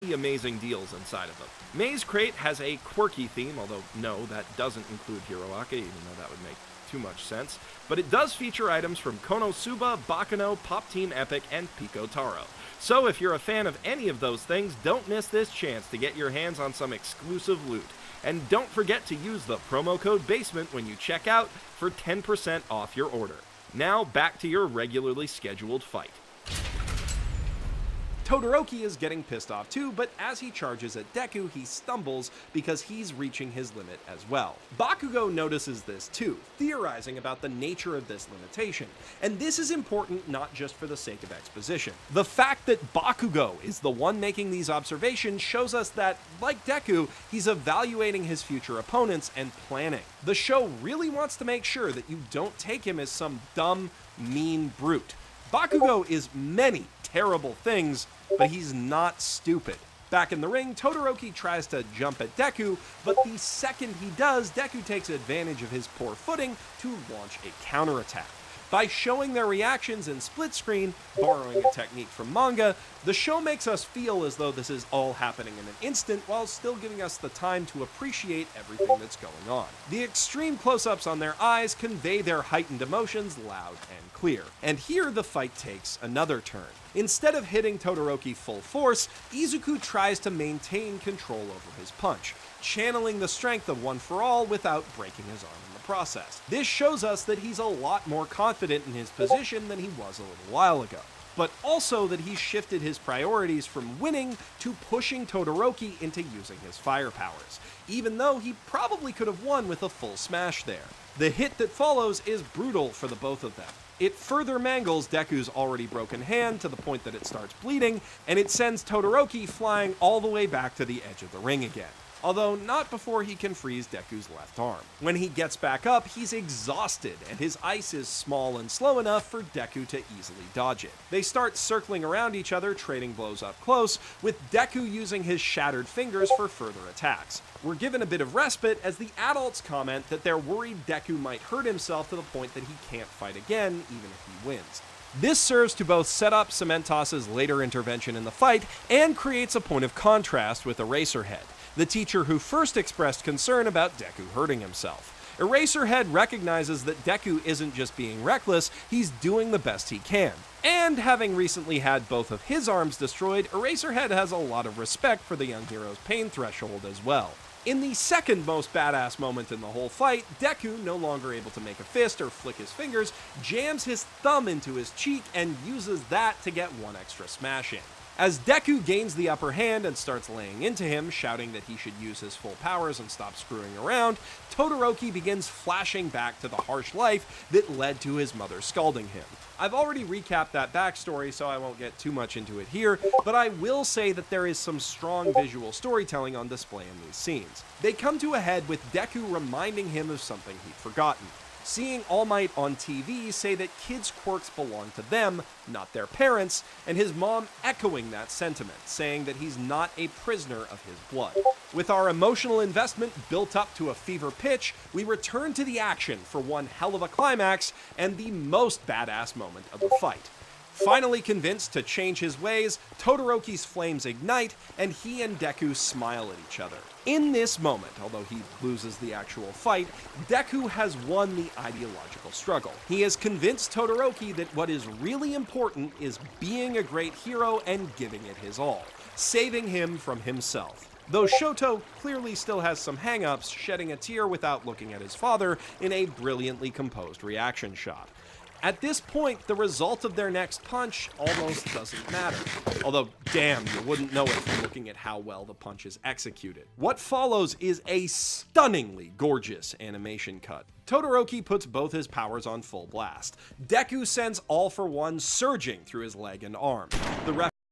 amazing deals inside of them. Maze Crate has a quirky theme, although no, that doesn't include Hiroaka, even though that would make too much sense, but it does feature items from Konosuba, Baccano, Pop Team Epic, and Pico Taro. So if you're a fan of any of those things, don't miss this chance to get your hands on some exclusive loot. And don't forget to use the promo code BASEMENT when you check out for 10% off your order. Now back to your regularly scheduled fight. Todoroki is getting pissed off too, but as he charges at Deku, he stumbles because he's reaching his limit as well. Bakugo notices this too, theorizing about the nature of this limitation, and this is important not just for the sake of exposition. The fact that Bakugo is the one making these observations shows us that, like Deku, he's evaluating his future opponents and planning. The show really wants to make sure that you don't take him as some dumb, mean brute. Bakugo is many terrible things, but he's not stupid. Back in the ring, Todoroki tries to jump at Deku, but the second he does, Deku takes advantage of his poor footing to launch a counterattack. By showing their reactions in split screen, borrowing a technique from manga, the show makes us feel as though this is all happening in an instant while still giving us the time to appreciate everything that's going on. The extreme close-ups on their eyes convey their heightened emotions loud and clear. And here the fight takes another turn. Instead of hitting Todoroki full force, Izuku tries to maintain control over his punch, channeling the strength of One for All without breaking his arm in the process. This shows us that he's a lot more confident in his position than he was a little while ago, but also that he's shifted his priorities from winning to pushing Todoroki into using his fire powers, even though he probably could have won with a full smash there. The hit that follows is brutal for the both of them. It further mangles Deku's already broken hand to the point that it starts bleeding, and it sends Todoroki flying all the way back to the edge of the ring again. Although not before he can freeze Deku's left arm. When he gets back up, he's exhausted, and his ice is small and slow enough for Deku to easily dodge it. They start circling around each other, trading blows up close, with Deku using his shattered fingers for further attacks. We're given a bit of respite as the adults comment that they're worried Deku might hurt himself to the point that he can't fight again, even if he wins. This serves to both set up Cementos' later intervention in the fight and creates a point of contrast with Eraserhead, the teacher who first expressed concern about Deku hurting himself. Eraserhead recognizes that Deku isn't just being reckless, he's doing the best he can. And having recently had both of his arms destroyed, Eraserhead has a lot of respect for the young hero's pain threshold as well. In the second most badass moment in the whole fight, Deku, no longer able to make a fist or flick his fingers, jams his thumb into his cheek and uses that to get one extra smash in. As Deku gains the upper hand and starts laying into him, shouting that he should use his full powers and stop screwing around, Todoroki begins flashing back to the harsh life that led to his mother scalding him. I've already recapped that backstory, so I won't get too much into it here, but I will say that there is some strong visual storytelling on display in these scenes. They come to a head with Deku reminding him of something he'd forgotten. Seeing All Might on TV say that kids' quirks belong to them, not their parents, and his mom echoing that sentiment, saying that he's not a prisoner of his blood. With our emotional investment built up to a fever pitch, we return to the action for one hell of a climax and the most badass moment of the fight. Finally convinced to change his ways, Todoroki's flames ignite, and he and Deku smile at each other. In this moment, although he loses the actual fight, Deku has won the ideological struggle. He has convinced Todoroki that what is really important is being a great hero and giving it his all, saving him from himself. Though Shoto clearly still has some hang-ups, shedding a tear without looking at his father in a brilliantly composed reaction shot. At this point, the result of their next punch almost doesn't matter. Although, damn, you wouldn't know it from looking at how well the punch is executed. What follows is a stunningly gorgeous animation cut. Todoroki puts both his powers on full blast. Deku sends All for One surging through his leg and arm. The ref